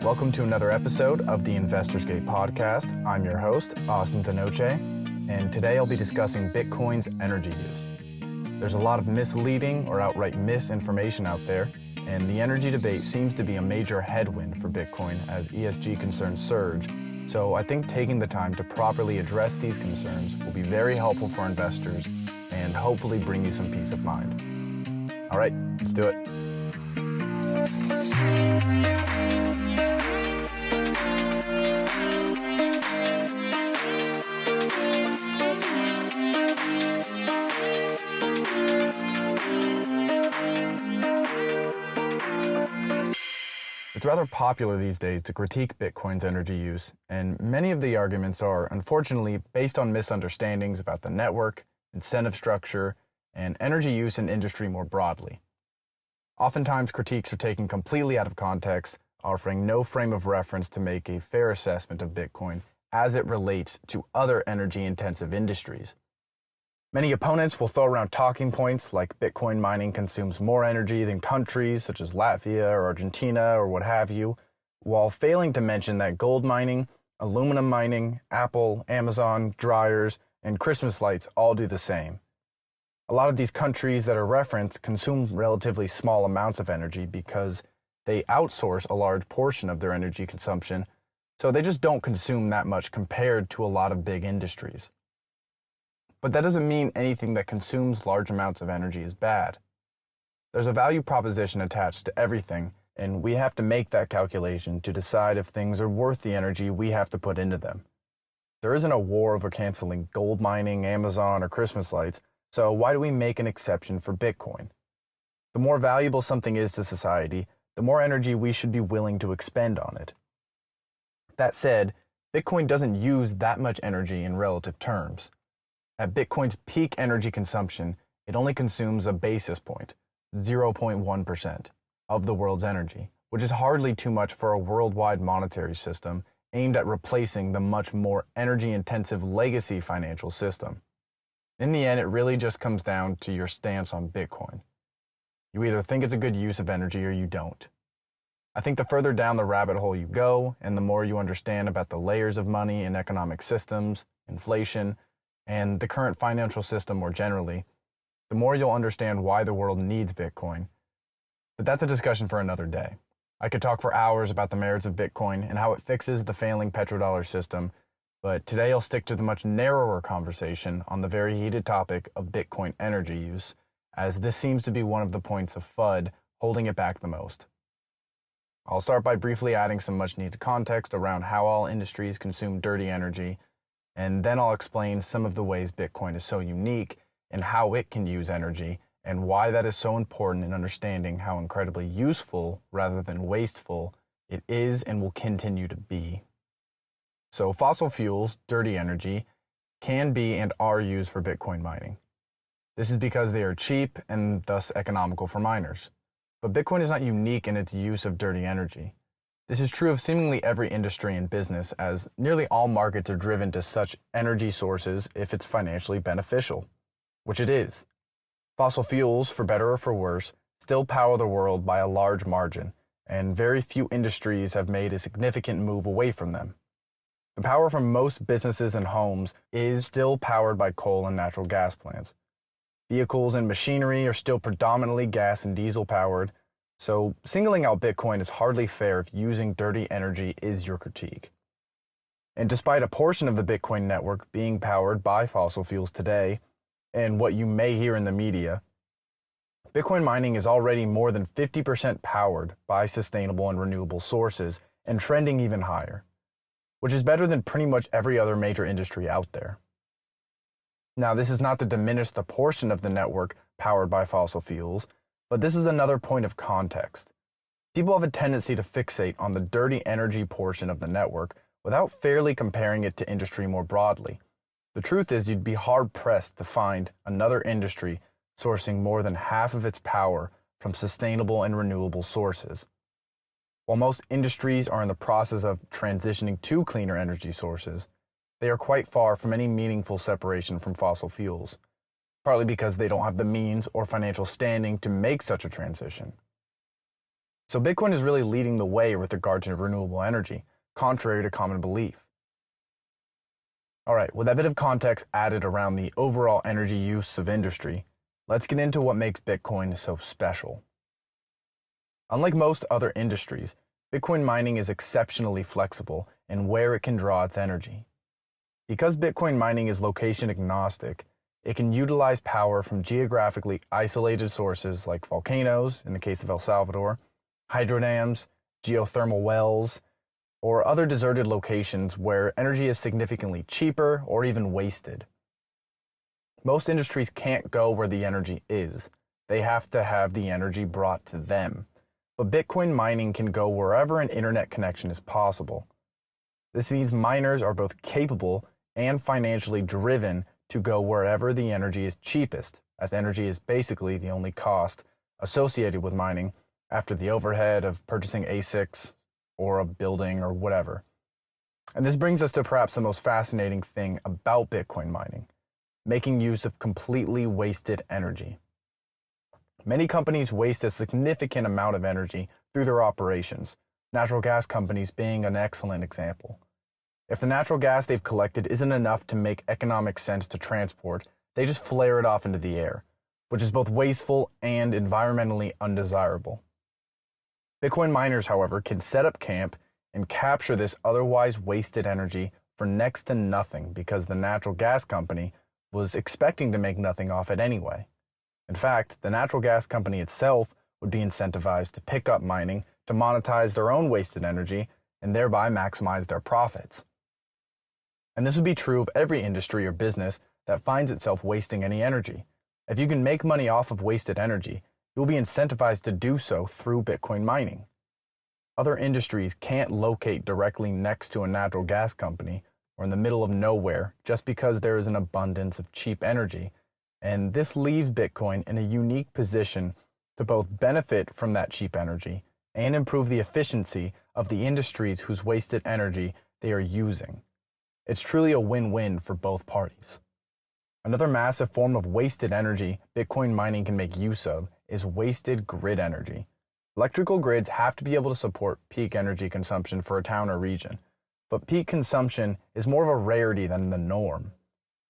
Welcome to another episode of the Investors Gate podcast. I'm your host, Austin Tenoche, and today I'll be discussing Bitcoin's energy use. There's a lot of misleading or outright misinformation out there, and the energy debate seems to be a major headwind for Bitcoin as ESG concerns surge. So I think taking the time to properly address these concerns will be very helpful for investors and hopefully bring you some peace of mind. All right, let's do it. It's rather popular these days to critique Bitcoin's energy use, and many of the arguments are, unfortunately, based on misunderstandings about the network, incentive structure, and energy use in industry more broadly. Oftentimes, critiques are taken completely out of context, offering no frame of reference to make a fair assessment of Bitcoin as it relates to other energy-intensive industries. Many opponents will throw around talking points like Bitcoin mining consumes more energy than countries such as Latvia or Argentina or what have you, while failing to mention that gold mining, aluminum mining, Apple, Amazon, dryers, and Christmas lights all do the same. A lot of these countries that are referenced consume relatively small amounts of energy because they outsource a large portion of their energy consumption, so they just don't consume that much compared to a lot of big industries. But that doesn't mean anything that consumes large amounts of energy is bad. There's a value proposition attached to everything, and we have to make that calculation to decide if things are worth the energy we have to put into them. There isn't a war over canceling gold mining, Amazon, or Christmas lights, so why do we make an exception for Bitcoin? The more valuable something is to society, the more energy we should be willing to expend on it. That said, Bitcoin doesn't use that much energy in relative terms. At Bitcoin's peak energy consumption, it only consumes a basis point, 0.1%, of the world's energy, which is hardly too much for a worldwide monetary system aimed at replacing the much more energy-intensive legacy financial system. In the end, it really just comes down to your stance on Bitcoin. You either think it's a good use of energy or you don't. I think the further down the rabbit hole you go, and the more you understand about the layers of money and economic systems, inflation, and the current financial system more generally, the more you'll understand why the world needs Bitcoin. But that's a discussion for another day. I could talk for hours about the merits of Bitcoin and how it fixes the failing petrodollar system, but today I'll stick to the much narrower conversation on the very heated topic of Bitcoin energy use, as this seems to be one of the points of FUD holding it back the most. I'll start by briefly adding some much needed context around how all industries consume dirty energy, and then I'll explain some of the ways Bitcoin is so unique and how it can use energy and why that is so important in understanding how incredibly useful rather than wasteful it is and will continue to be. So fossil fuels, dirty energy, can be and are used for Bitcoin mining. This is because they are cheap and thus economical for miners. But Bitcoin is not unique in its use of dirty energy. This is true of seemingly every industry and business, as nearly all markets are driven to such energy sources if it's financially beneficial, which it is. Fossil fuels, for better or for worse, still power the world by a large margin, and very few industries have made a significant move away from them. The power from most businesses and homes is still powered by coal and natural gas plants. Vehicles and machinery are still predominantly gas and diesel powered, so singling out Bitcoin is hardly fair if using dirty energy is your critique. And despite a portion of the Bitcoin network being powered by fossil fuels today, and what you may hear in the media, Bitcoin mining is already more than 50% powered by sustainable and renewable sources, and trending even higher, which is better than pretty much every other major industry out there. Now, this is not to diminish the portion of the network powered by fossil fuels, but this is another point of context. People have a tendency to fixate on the dirty energy portion of the network without fairly comparing it to industry more broadly. The truth is you'd be hard-pressed to find another industry sourcing more than half of its power from sustainable and renewable sources. While most industries are in the process of transitioning to cleaner energy sources, they are quite far from any meaningful separation from fossil fuels, partly because they don't have the means or financial standing to make such a transition. So Bitcoin is really leading the way with regard to renewable energy, contrary to common belief. All right, with that bit of context added around the overall energy use of industry, let's get into what makes Bitcoin so special. Unlike most other industries, Bitcoin mining is exceptionally flexible in where it can draw its energy. Because Bitcoin mining is location agnostic, it can utilize power from geographically isolated sources like volcanoes, in the case of El Salvador, hydrodams, geothermal wells, or other deserted locations where energy is significantly cheaper or even wasted. Most industries can't go where the energy is. They have to have the energy brought to them. But Bitcoin mining can go wherever an internet connection is possible. This means miners are both capable and financially driven to go wherever the energy is cheapest, as energy is basically the only cost associated with mining after the overhead of purchasing ASICs or a building or whatever. And this brings us to perhaps the most fascinating thing about Bitcoin mining, making use of completely wasted energy. Many companies waste a significant amount of energy through their operations, natural gas companies being an excellent example. If the natural gas they've collected isn't enough to make economic sense to transport, they just flare it off into the air, which is both wasteful and environmentally undesirable. Bitcoin miners, however, can set up camp and capture this otherwise wasted energy for next to nothing because the natural gas company was expecting to make nothing off it anyway. In fact, the natural gas company itself would be incentivized to pick up mining to monetize their own wasted energy and thereby maximize their profits. And this would be true of every industry or business that finds itself wasting any energy. If you can make money off of wasted energy, you'll be incentivized to do so through Bitcoin mining. Other industries can't locate directly next to a natural gas company or in the middle of nowhere just because there is an abundance of cheap energy. And this leaves Bitcoin in a unique position to both benefit from that cheap energy and improve the efficiency of the industries whose wasted energy they are using. It's truly a win-win for both parties. Another massive form of wasted energy Bitcoin mining can make use of is wasted grid energy. Electrical grids have to be able to support peak energy consumption for a town or region, but peak consumption is more of a rarity than the norm.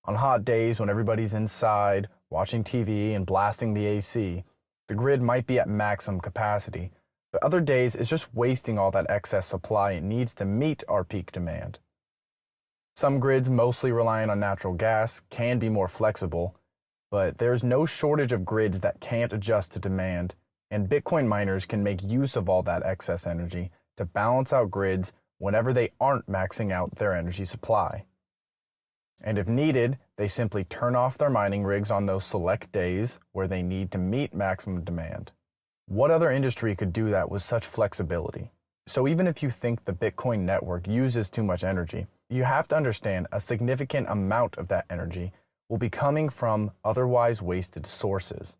On hot days when everybody's inside, watching TV and blasting the AC, the grid might be at maximum capacity, but other days it's just wasting all that excess supply it needs to meet our peak demand. Some grids mostly relying on natural gas can be more flexible, but there's no shortage of grids that can't adjust to demand, and Bitcoin miners can make use of all that excess energy to balance out grids whenever they aren't maxing out their energy supply. And if needed, they simply turn off their mining rigs on those select days where they need to meet maximum demand. What other industry could do that with such flexibility? So even if you think the Bitcoin network uses too much energy, you have to understand a significant amount of that energy will be coming from otherwise wasted sources.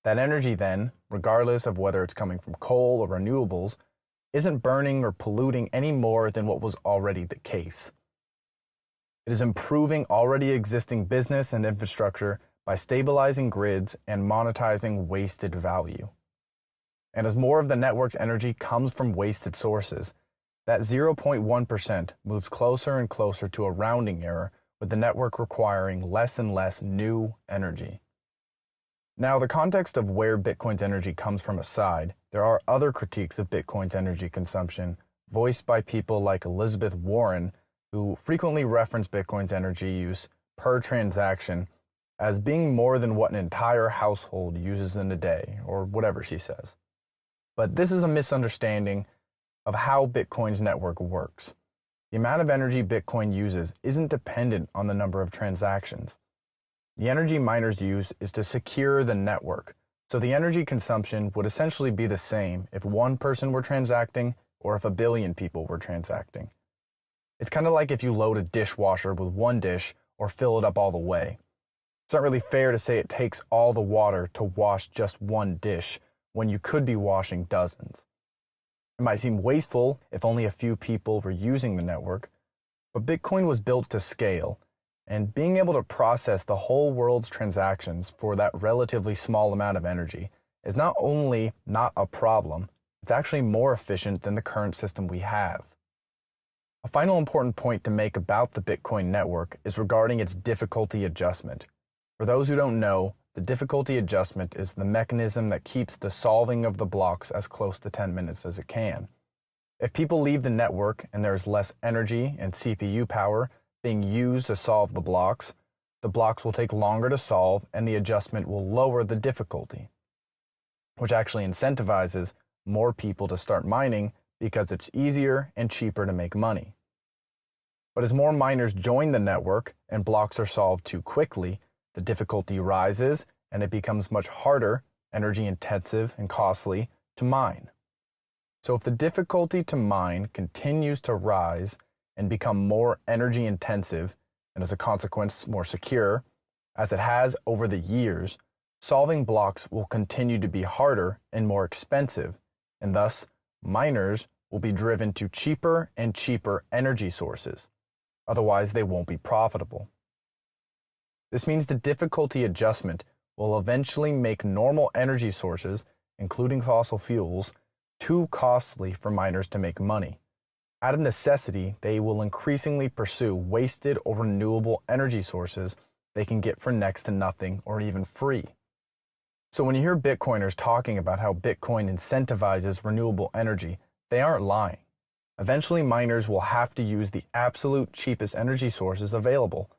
That energy then, regardless of whether it's coming from coal or renewables, isn't burning or polluting any more than what was already the case. It is improving already existing business and infrastructure by stabilizing grids and monetizing wasted value. And as more of the network's energy comes from wasted sources, that 0.1% moves closer and closer to a rounding error, with the network requiring less and less new energy. Now, the context of where Bitcoin's energy comes from aside, there are other critiques of Bitcoin's energy consumption voiced by people like Elizabeth Warren, who frequently reference Bitcoin's energy use per transaction as being more than what an entire household uses in a day, or whatever she says. But this is a misunderstanding of how Bitcoin's network works. The amount of energy Bitcoin uses isn't dependent on the number of transactions. The energy miners use is to secure the network, so the energy consumption would essentially be the same if one person were transacting or if a billion people were transacting. It's kind of like if you load a dishwasher with one dish or fill it up all the way. It's not really fair to say it takes all the water to wash just one dish when you could be washing dozens. It might seem wasteful if only a few people were using the network, but Bitcoin was built to scale, and being able to process the whole world's transactions for that relatively small amount of energy is not only not a problem, It's actually more efficient than the current system we have. A final important point to make about the Bitcoin network is regarding its difficulty adjustment. For those who don't know, the difficulty adjustment is the mechanism that keeps the solving of the blocks as close to 10 minutes as it can. If people leave the network and there is less energy and CPU power being used to solve the blocks will take longer to solve and the adjustment will lower the difficulty, which actually incentivizes more people to start mining because it's easier and cheaper to make money. But as more miners join the network and blocks are solved too quickly, the difficulty rises and it becomes much harder, energy intensive, and costly to mine. So if the difficulty to mine continues to rise and become more energy intensive, and as a consequence more secure, as it has over the years, solving blocks will continue to be harder and more expensive, and thus miners will be driven to cheaper and cheaper energy sources. Otherwise, they won't be profitable. This means the difficulty adjustment will eventually make normal energy sources, including fossil fuels, too costly for miners to make money. Out of necessity, they will increasingly pursue wasted or renewable energy sources they can get for next to nothing or even free. So when you hear Bitcoiners talking about how Bitcoin incentivizes renewable energy, they aren't lying. Eventually, miners will have to use the absolute cheapest energy sources available,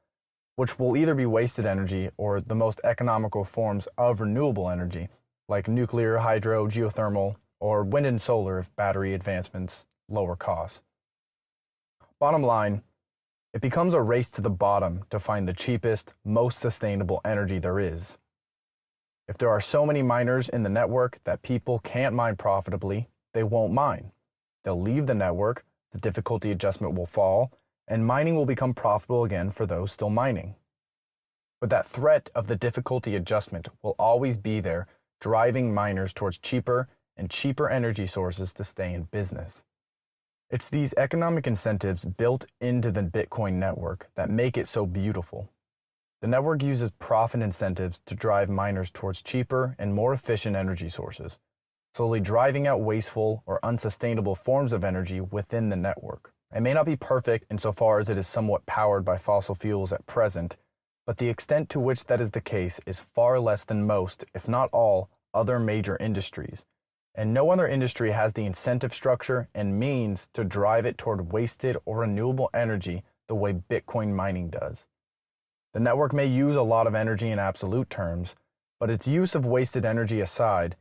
which will either be wasted energy or the most economical forms of renewable energy, like nuclear, hydro, geothermal, or wind and solar if battery advancements lower costs. Bottom line, it becomes a race to the bottom to find the cheapest, most sustainable energy there is. If there are so many miners in the network that people can't mine profitably, they won't mine. They'll leave the network, the difficulty adjustment will fall, and mining will become profitable again for those still mining. But that threat of the difficulty adjustment will always be there, driving miners towards cheaper and cheaper energy sources to stay in business. It's these economic incentives built into the Bitcoin network that make it so beautiful. The network uses profit incentives to drive miners towards cheaper and more efficient energy sources, slowly driving out wasteful or unsustainable forms of energy within the network. It may not be perfect insofar as it is somewhat powered by fossil fuels at present, but the extent to which that is the case is far less than most, if not all, other major industries. And no other industry has the incentive structure and means to drive it toward wasted or renewable energy the way Bitcoin mining does. The network may use a lot of energy in absolute terms, but its use of wasted energy aside,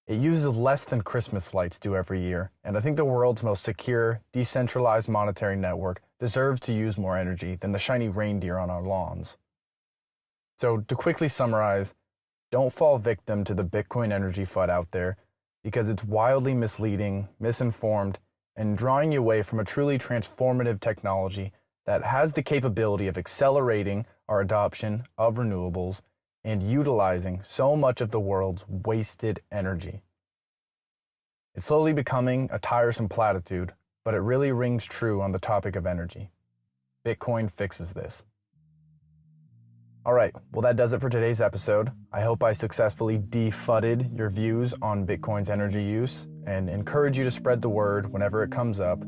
it uses less than Christmas lights do every year, and I think the world's most secure, decentralized monetary network deserves to use more energy than the shiny reindeer on our lawns. So to quickly summarize, don't fall victim to the Bitcoin energy FUD out there, because it's wildly misleading, misinformed, and drawing you away from a truly transformative technology that has the capability of accelerating our adoption of renewables and utilizing so much of the world's wasted energy. It's slowly becoming a tiresome platitude, but it really rings true on the topic of energy. Bitcoin fixes this. All right, well, that does it for today's episode. I hope I successfully defudded your views on Bitcoin's energy use and encourage you to spread the word whenever it comes up,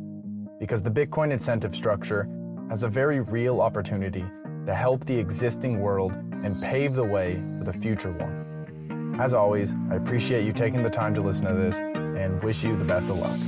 because the Bitcoin incentive structure has a very real opportunity to help the existing world and pave the way for the future one. As always, I appreciate you taking the time to listen to this and wish you the best of luck.